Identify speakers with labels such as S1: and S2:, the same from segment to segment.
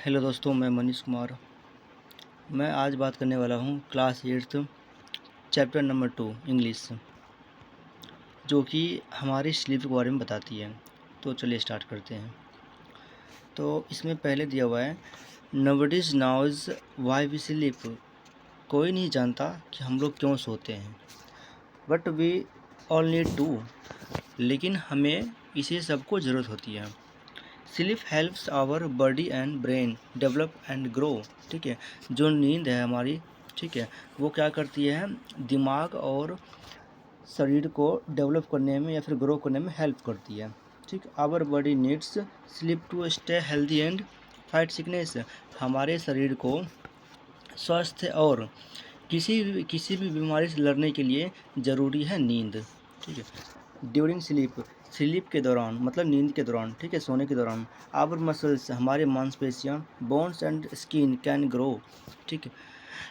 S1: Hello दोस्तों, मैं मनीष कुमार। मैं आज बात करने वाला हूँ class 8th chapter number 2 English, जो कि हमारी स्लीप के बारे में बताती है। तो चलिए स्टार्ट करते हैं। तो इसमें पहले दिया हुआ है nobody's knows why we sleep. कोई नहीं जानता कि हम लोग क्यों सोते हैं, but we all need to. लेकिन हमें इसी सबको ज़रूरत होती है। Sleep helps our body and brain develop and grow. ठीक है, जो नींद है हमारी, ठीक है, वो क्या करती है, दिमाग और शरीर को डेवलप करने में या फिर ग्रो करने में हेल्प करती है। ठीक, our body needs sleep to stay healthy and fight sickness. हमारे शरीर को स्वस्थ और किसी भी बीमारी से लड़ने के लिए ज़रूरी है नींद। ठीक है, ड्यूरिंग स्लीप के दौरान मतलब नींद के दौरान, ठीक है, सोने के दौरान आवर मसल्स हमारे मांसपेशियाँ, bones and skin can grow. ठीक है,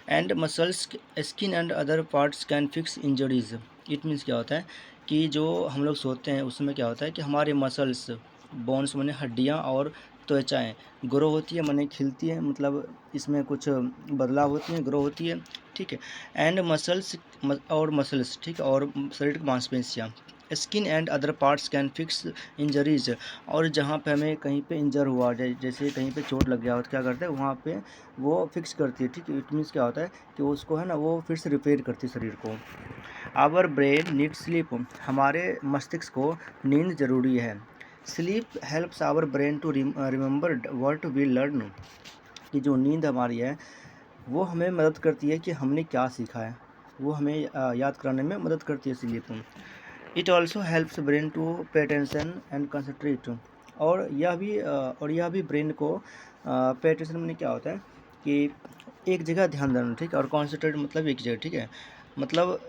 S1: and muscles skin and other parts can fix injuries. It means क्या होता है कि जो हम लोग सोते हैं उसमें क्या होता है कि हमारे मसल्स, बोन्स माने हड्डियाँ और त्वचाएँ ग्रो होती है, माने खिलती है, मतलब इसमें कुछ बदलाव होती हैं, ग्रो होती है। ठीक है, एंड मसल्स और मसल्स, ठीक है, और शरीर की मांसपेशियाँ, skin and other parts can fix injuries. और जहाँ पे हमें कहीं पे इंजर हुआ, जैसे कहीं पे चोट लग गया हो तो क्या करते हैं, वहाँ पे वो फिक्स करती है। ठीक है, इट मीन्स क्या होता है कि उसको है ना, वो फिर से रिपेयर करती है शरीर को। Our brain need sleep. हमारे मस्तिष्क को नींद ज़रूरी है। Sleep helps our brain to remember what we learn. कि जो नींद हमारी है वो हमें मदद करती है कि हमने क्या सीखा है, वो हमें याद कराने में मदद करती है sleep. It also helps brain to pay attention and concentrate. और यह भी ब्रेन को पे अटेंशन में क्या होता है कि एक जगह ध्यान देना, ठीक है, और कॉन्सेंट्रेट मतलब एक जगह। ठीक है, मतलब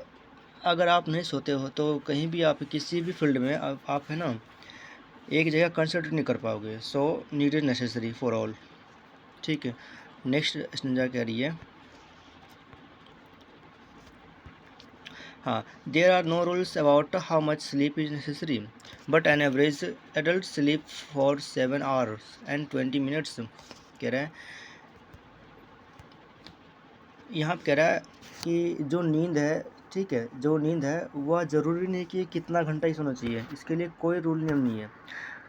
S1: अगर आप नहीं सोते हो तो कहीं भी आप किसी भी फील्ड में आप है ना, एक जगह कंसंट्रेट नहीं कर पाओगे। So need is necessary for all. ठीक है, नेक्स्ट स्टेंजा कह रही है, हाँ, there are no rules about how much sleep is necessary, but an average adult sleep for 7 hours and 20 minutes। कह रहा है, यहाँ पे कह रहा है कि जो नींद है, ठीक है, जो नींद है वह ज़रूरी नहीं कि कितना घंटा ही सोना चाहिए, इसके लिए कोई रूल नियम नहीं है।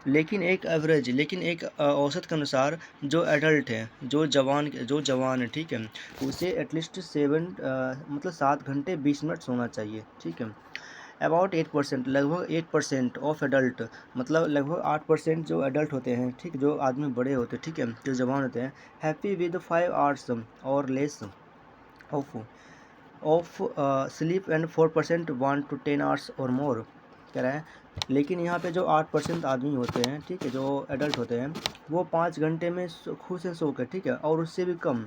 S1: लेकिन एक औसत के अनुसार जो एडल्ट है, जो जवान है, ठीक है, उसे एटलीस्ट 7 घंटे 20 मिनट सोना चाहिए। ठीक है, अबाउट 8%, लगभग 8% ऑफ एडल्ट, मतलब लगभग 8% जो एडल्ट होते हैं, ठीक, जो आदमी बड़े होते हैं, ठीक है, जो जवान होते हैं, हैप्पी विद 5 hours और less of of sleep and 4% 1 to 10 hours और मोर। कह रहा है, लेकिन यहाँ पे जो 8% आदमी होते हैं, ठीक है, जो एडल्ट होते हैं, वो 5 घंटे में खुद से सो के, ठीक है, और उससे भी कम।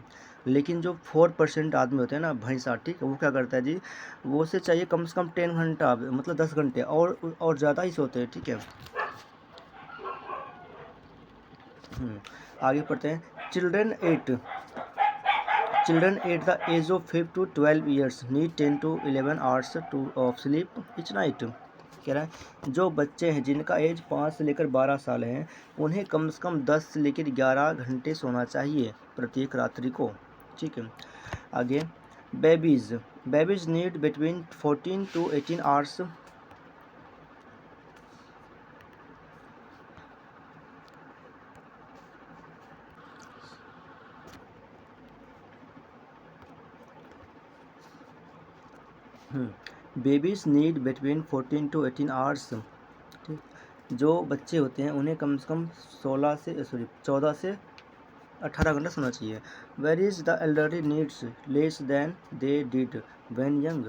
S1: लेकिन जो 4% आदमी होते हैं ना भैंसा, ठीक है, वो क्या करता है जी, वो से चाहिए कम से कम 10 घंटा, मतलब 10 घंटे और ज़्यादा ही सोते हैं। ठीक है, आगे पढ़ते हैं। Children at the age of 5 to 12 years need 10 to 11 hours of sleep each night। कह रहा है, जो बच्चे हैं जिनका एज 5 से लेकर 12 साल है, उन्हें कम से कम 10 से लेकर 11 घंटे सोना चाहिए प्रत्येक रात्रि को। ठीक है, आगे, babies need between 14 to 18 hours। Babies need between 14 to 18 hours। ठीक, जो बच्चे होते हैं उन्हें कम से कम 14 से 18 घंटा सोना चाहिए। Whereas the elderly needs less than they did when young.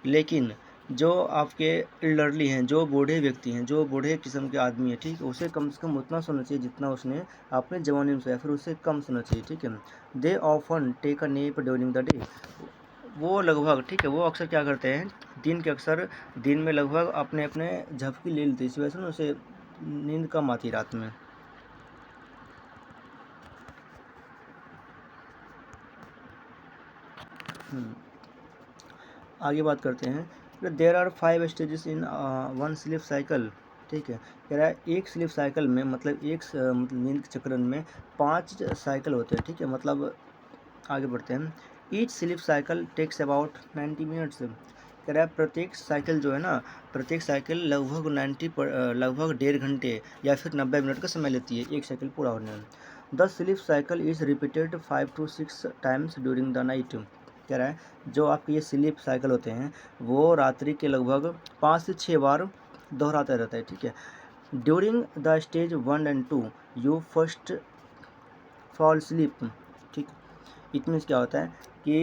S1: लेकिन जो आपके एल्डरली हैं, जो बूढ़े व्यक्ति हैं, जो बूढ़े किस्म के आदमी हैं, ठीक है, उसे कम से कम उतना सोना चाहिए जितना उसने अपने जवानी में सोया, फिर उससे कम सोना चाहिए। ठीक है, they often take a nap during the day. वो लगभग, ठीक है, वो अक्सर क्या करते हैं, दिन में लगभग अपने अपने झपकी ले लेते हैं, इस वजह से ना उसे नींद कम आती है रात में। आगे बात करते हैं, there are 5 stages in one sleep cycle. ठीक है। कह रहा है एक स्लीप साइकिल में मतलब मतलब नींद के चक्र में 5 साइकिल होते हैं, ठीक है। मतलब आगे बढ़ते हैं। Each sleep cycle takes about 90 minutes. कह रहा है प्रत्येक साइकिल जो है ना, प्रत्येक साइकिल लगभग 1.5 घंटे या फिर 90 मिनट का समय लेती है एक साइकिल पूरा होने में। The sleep cycle is repeated 5 to 6 times during the night. कह रहा है जो आपके ये स्लीप साइकिल होते हैं वो रात्रि के लगभग 5 से 6 बार दोहराता रहता है, ठीक है। During the stage 1 and 2 you first fall sleep, ठीक। इट मीन्स क्या होता है कि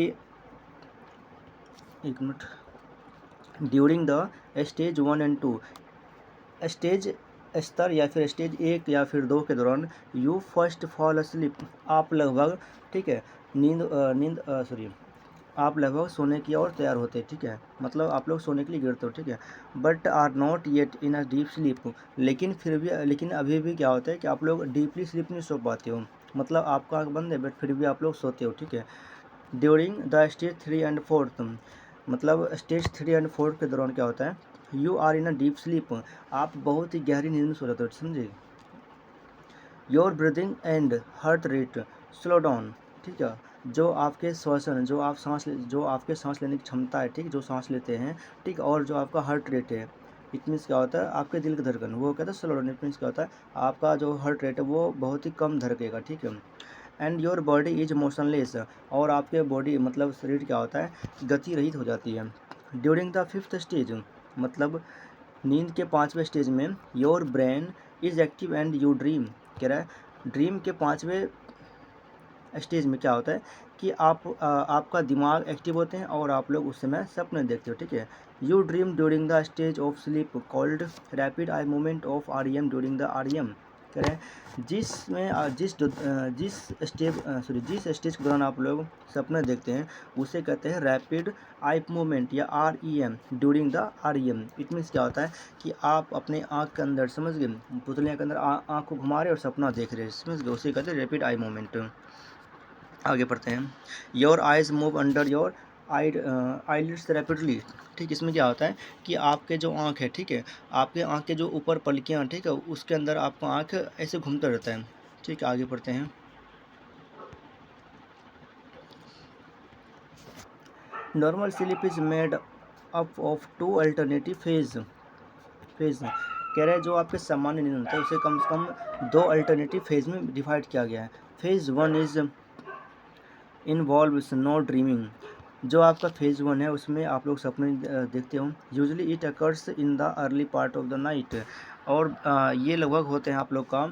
S1: एक minute, during the stage 1 and 2 stage स्तर या फिर स्टेज 1 या फिर 2 के दौरान यू फर्स्ट फॉल अस्लीप, आप लगभग, ठीक है, आप लगभग सोने की ओर तैयार होते हैं, ठीक है। मतलब आप लोग सोने के लिए गिरते हो, ठीक है। But are not yet in a deep sleep, लेकिन अभी भी क्या होता है कि आप लोग डीपली स्लीप नहीं सो पाते हो। मतलब आपका आँख बंद है बट फिर भी आप लोग सोते हो, ठीक है। ड्यूरिंग द स्टेज 3 and 4, मतलब स्टेज 3 and 4 के दौरान क्या होता है, you are in a deep sleep, आप बहुत ही गहरी नींद में सो जाते हो, समझे। Your breathing and heart rate slow down, ठीक है। जो आपके श्वसन, जो आपके सांस लेने की क्षमता है, ठीक, जो सांस लेते हैं, ठीक, और जो आपका हार्ट रेट है, इट मीन्स क्या होता है आपके दिल की धड़कन, वो कहता है स्लो डाउन। इट मीन्स क्या होता है आपका जो हार्ट रेट है वो बहुत ही कम धड़केगा, ठीक है। And your body is motionless, और आपके बॉडी मतलब शरीर क्या होता है गति रहित हो जाती है। ड्यूरिंग द 5th स्टेज, मतलब नींद के 5वें स्टेज में your brain is active and you dream. कह रहा है ड्रीम के 5वें स्टेज में क्या होता है कि आपका दिमाग एक्टिव होते हैं और आप लोग उस समय सपने देखते हो, ठीक है। You dream during the stage of sleep called rapid eye movement of REM during the REM। कह रहे हैं जिसमें जिस स्टेज के दौरान आप लोग सपने देखते हैं उसे कहते हैं रैपिड आई मूवमेंट या REM during the REM। It means क्या होता है कि आप अपने आँख के अंदर, समझ गए, पुतलियाँ के अंदर आँख को घुमा रहे और सपना देख रहे हैं, समझ गए, उसे कहते हैं रैपिड आई मूवमेंट। आगे पढ़ते हैं। Your eyes move under your eyelids rapidly, ठीक। इसमें क्या होता है कि आपके जो आँख है, ठीक है, आपके आँख के जो ऊपर पलकियाँ, ठीक है, उसके अंदर आपका आँख ऐसे घूमता रहता है, ठीक है। आगे पढ़ते हैं। Normal sleep is made up of 2 alternative phase. कह रहे हैं जो आपके सामान्य नींद होता है उसे कम से कम 2 अल्टरनेटिव फेज में डिवाइड किया गया है। Phase 1 is involves no dreaming, जो आपका फेज़ 1 है उसमें आप लोग सपने देखते हो। Usually it occurs in the early part of the night, और ये लगभग होते हैं आप लोग का